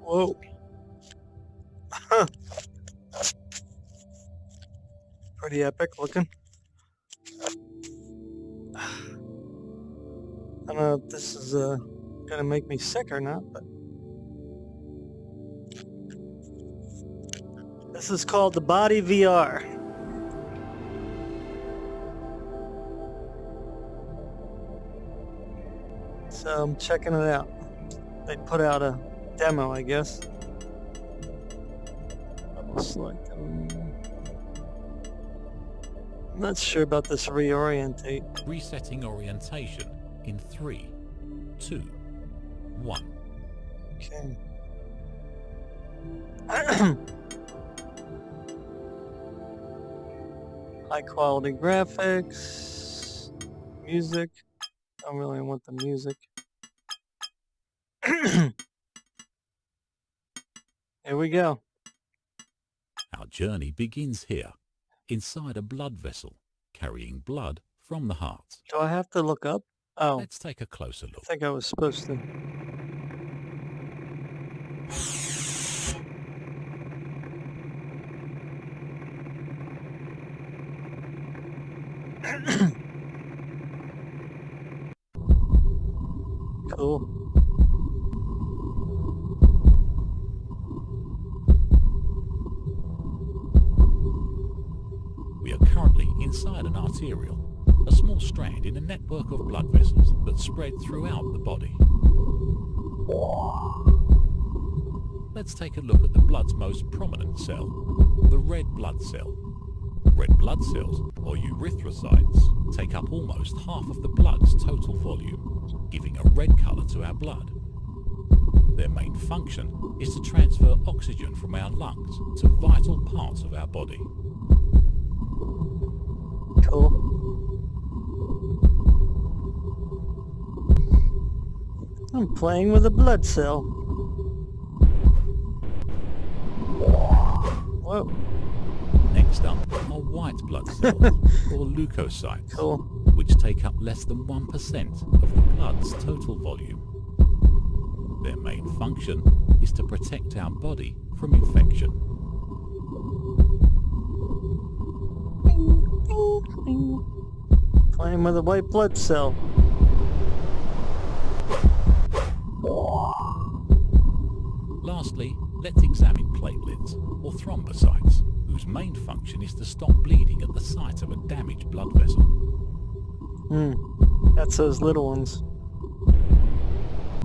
Whoa. Pretty epic looking. I don't know if this is gonna make me sick or not, but this is called the Body VR. So I'm checking it out. They put out a demo, I guess. Almost like I'm not sure about this reorientate. Resetting orientation in 3, 2, 1. Okay. High quality graphics, music. Don't really want the music. Here we go. Our journey begins here, inside a blood vessel, carrying blood from the heart. Do I have to look up? Oh, Let's take a closer I look. think I was supposed to. Cool. We are currently inside an arteriole, a small strand in a network of blood vessels that spread throughout the body. Let's take a look at the blood's most prominent cell, the red blood cell. Red blood cells, or erythrocytes, take up almost half of the blood's total volume, giving a red colour to our blood. Their main function is to transfer oxygen from our lungs to vital parts of our body. Cool. I'm playing with a blood cell. Whoa. Next up are white blood cells, or leukocytes, Cool. which take up less than 1% of the blood's total volume. Their main function is to protect our body from infection. Playing with a white blood cell. Lastly, let's examine platelets, or thrombocytes, whose main function is to stop bleeding at the site of a damaged blood vessel. That's those little ones.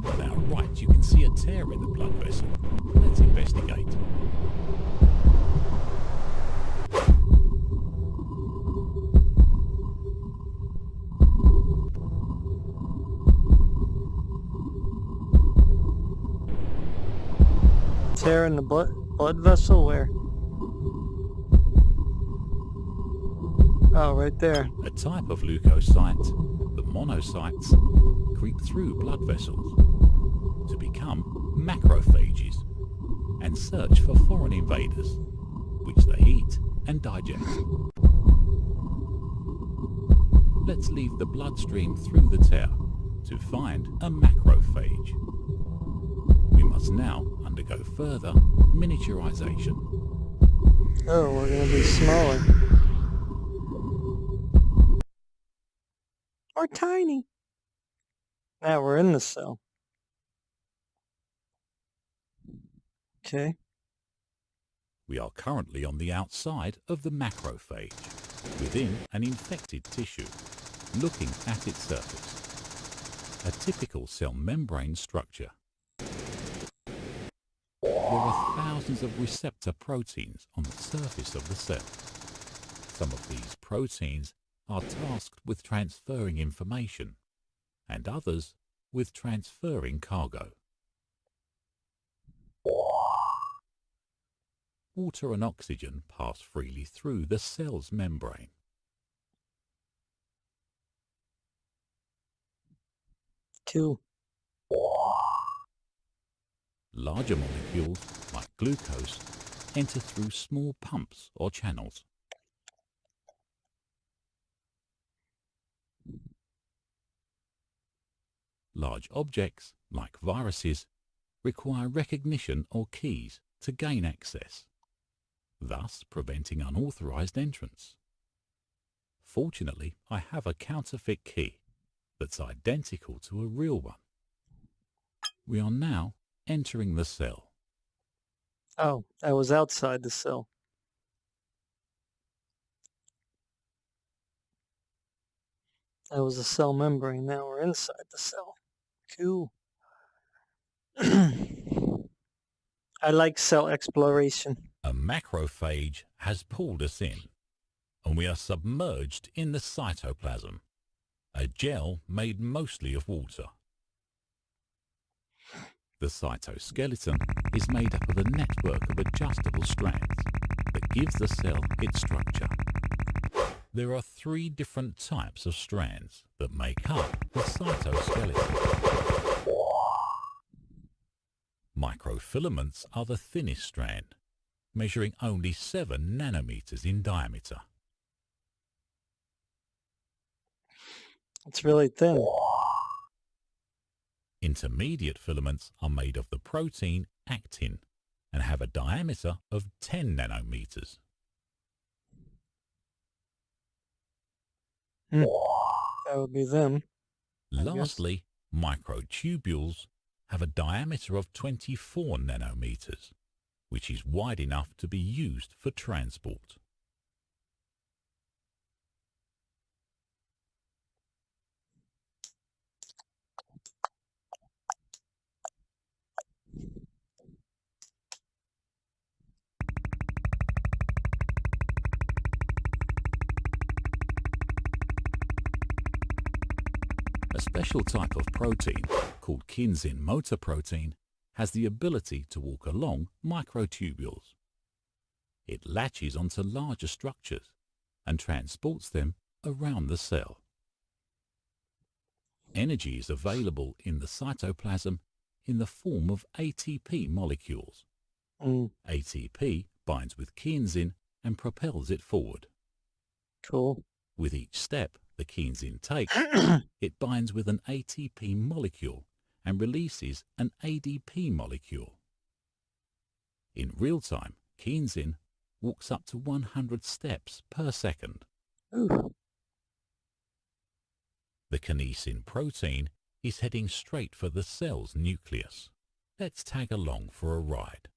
On our right, you can see a tear in the blood vessel. Let's investigate. Tear in the blood vessel where? Oh, right there. A type of leukocyte, the monocytes, creep through blood vessels to become macrophages and search for foreign invaders, which they eat and digest. Let's leave the bloodstream through the tear to find a macrophage. We must now undergo further miniaturization. Oh, we're gonna be smaller. Or tiny. Now we're in the cell. Okay. We are currently on the outside of the macrophage, within an infected tissue, looking at its surface. A typical cell membrane structure. There are thousands of receptor proteins on the surface of the cell. Some of these proteins are tasked with transferring information, and others with transferring cargo. Water and oxygen pass freely through the cell's membrane. Cool. Larger molecules, like glucose, enter through small pumps or channels. Large objects, like viruses, require recognition or keys to gain access, thus preventing unauthorized entrance. Fortunately, I have a counterfeit key that's identical to a real one. We are now entering the cell. Oh, I was outside the cell. That was a cell membrane. Now we're inside the cell. Cool. I like cell exploration. A macrophage has pulled us in, and we are submerged in the cytoplasm, a gel made mostly of water. The cytoskeleton is made up of a network of adjustable strands that gives the cell its structure. There are 3 different types of strands that make up the cytoskeleton. Microfilaments are the thinnest strand, measuring only 7 nanometers in diameter. It's really thin. Intermediate filaments are made of the protein actin and have a diameter of 10 nanometers. That would be them. Lastly, microtubules have a diameter of 24 nanometers, which is wide enough to be used for transport. A special type of protein, called kinsin motor protein, has the ability to walk along microtubules. It latches onto larger structures and transports them around the cell. Energy is available in the cytoplasm in the form of ATP molecules. ATP binds with kinsin and propels it forward. Cool. With each step the kinsin takes, it binds with an ATP molecule and releases an ADP molecule. In real time, kinsin walks up to 100 steps per second. Ooh. The kinesin protein is heading straight for the cell's nucleus. Let's tag along for a ride.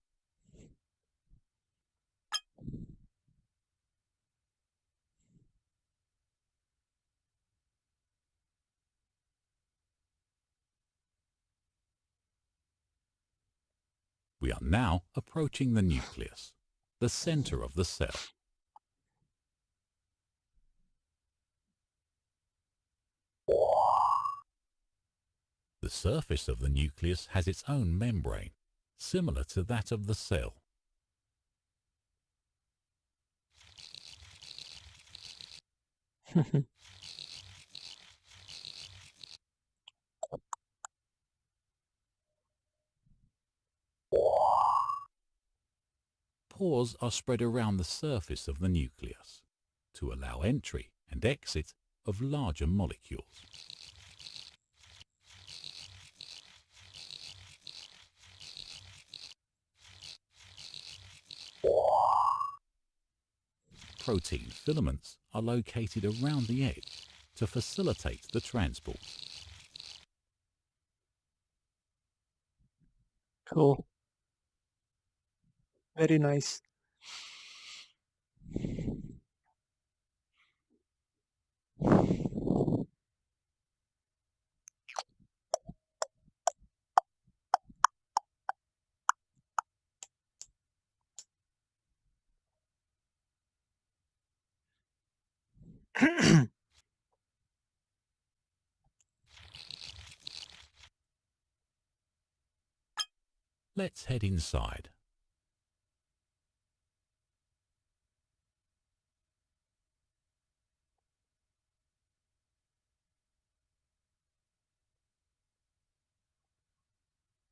We are now approaching the nucleus, the center of the cell. The surface of the nucleus has its own membrane, similar to that of the cell. Pores are spread around the surface of the nucleus to allow entry and exit of larger molecules. Protein filaments are located around the edge to facilitate the transport. Cool. Very nice. Let's head inside.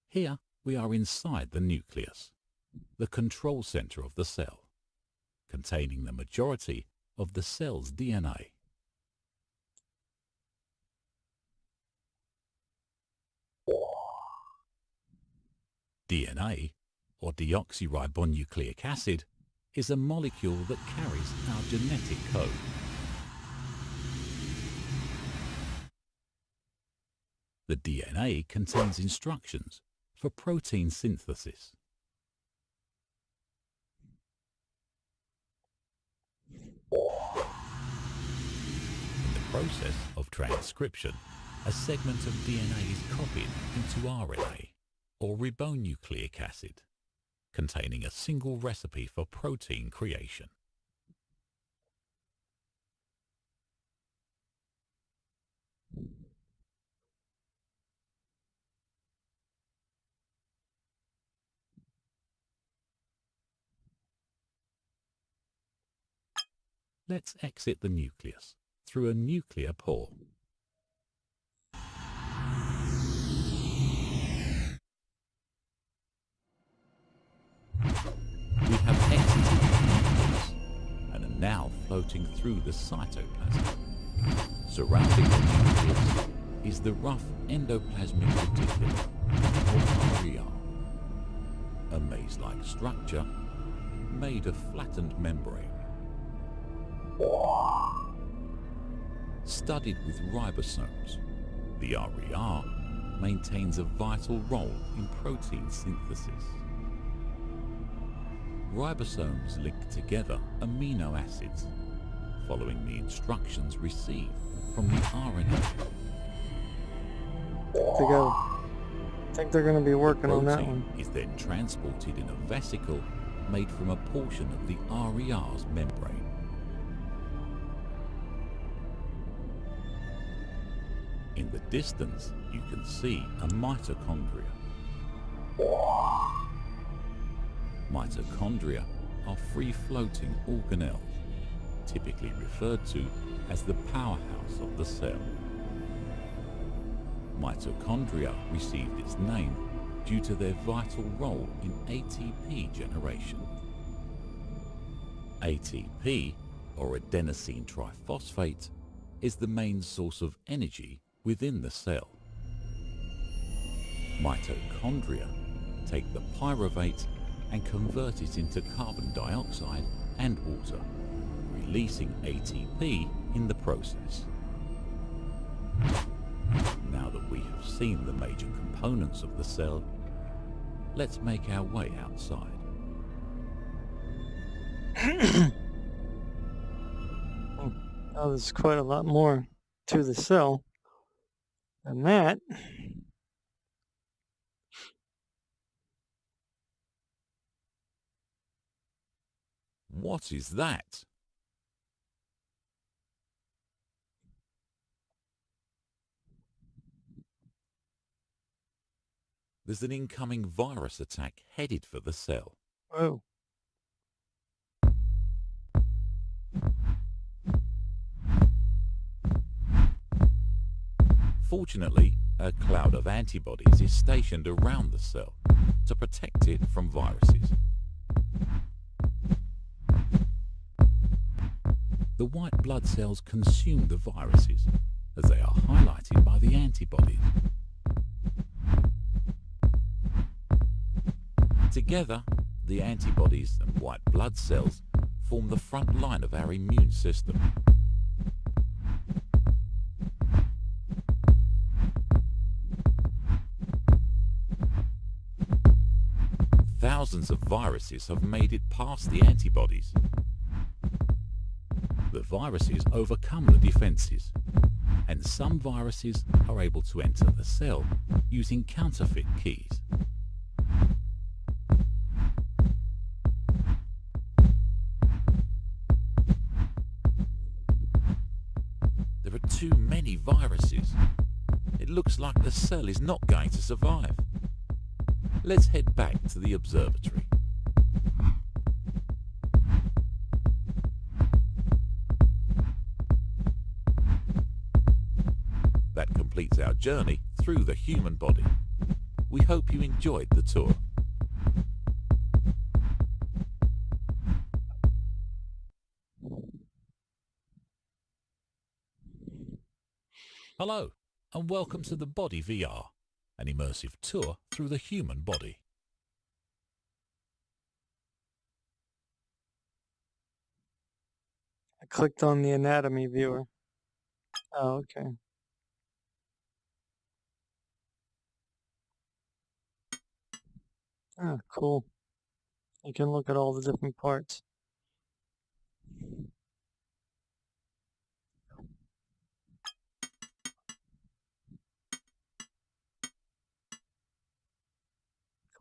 Here we are inside the nucleus, the control center of the cell, containing the majority of the cell's DNA. DNA, or deoxyribonucleic acid, is a molecule that carries our genetic code. The DNA contains instructions for protein synthesis. In the process of transcription, a segment of DNA is copied into RNA, or ribonucleic acid, containing a single recipe for protein creation. Let's exit the nucleus through a nuclear pore. We have exited the nucleus and are now floating through the cytoplasm. Surrounding the nucleus is the rough endoplasmic reticulum, or RER, a maze-like structure made of flattened membrane. Studded with ribosomes, the RER maintains a vital role in protein synthesis. Ribosomes link together amino acids, following the instructions received from the RNA. I think they're going to be working on that one. Protein is then transported in a vesicle made from a portion of the RER's membrane. In the distance, you can see a mitochondria. Mitochondria are free-floating organelles, typically referred to as the powerhouse of the cell. Mitochondria received its name due to their vital role in ATP generation. ATP, or adenosine triphosphate, is the main source of energy within the cell. Mitochondria take the pyruvate and convert it into carbon dioxide and water, releasing ATP in the process. Now that we have seen the major components of the cell, let's make our way outside. Oh, there's quite a lot more to the cell than that. What is that? There's an incoming virus attack headed for the cell. Oh, Fortunately, a cloud of antibodies is stationed around the cell to protect it from viruses. The white blood cells consume the viruses, as they are highlighted by the antibodies. Together, the antibodies and white blood cells form the front line of our immune system. Thousands of viruses have made it past the antibodies. The viruses overcome the defenses, and some viruses are able to enter the cell using counterfeit keys. There are too many viruses. It looks like the cell is not going to survive. Let's head back to the observatory. That completes our journey through the human body. We hope you enjoyed the tour. Hello, and welcome to the Body VR, an immersive tour through the human body. clicked on the anatomy viewer. Oh, okay. Ah, cool. You can look at all the different parts.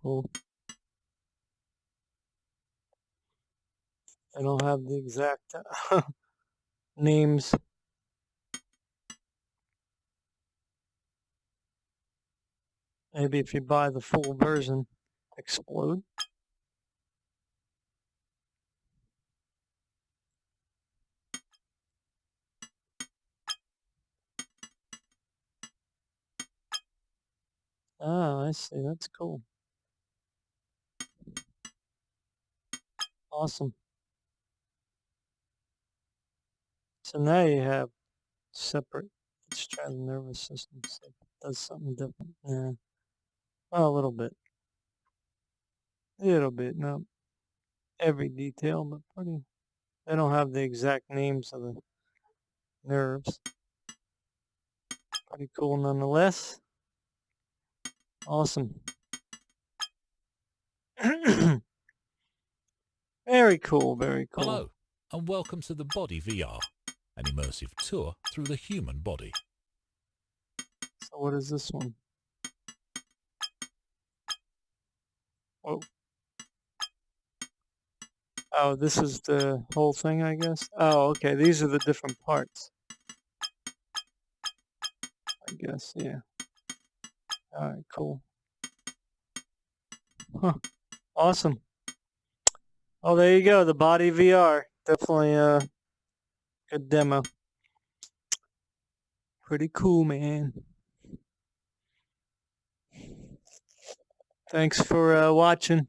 Cool. I don't have the exact names. Maybe if you buy the full version, explode. Ah, I see. That's cool. Awesome. So now you have separate. Let's try the nervous system. See if it does something different. Yeah. Oh, a little bit. A little bit. Not every detail, but pretty. They don't have the exact names of the nerves. Pretty cool nonetheless. Awesome. Very cool, very cool. Hello, and welcome to the Body VR, an immersive tour through the human body. So what is this one? Oh. Oh, this is the whole thing, I guess? Oh, okay. These are the different parts. I guess, yeah. Alright, cool. Huh. Awesome. Oh, there you go. The Body VR. Definitely a good demo. Pretty cool, man. Thanks for watching.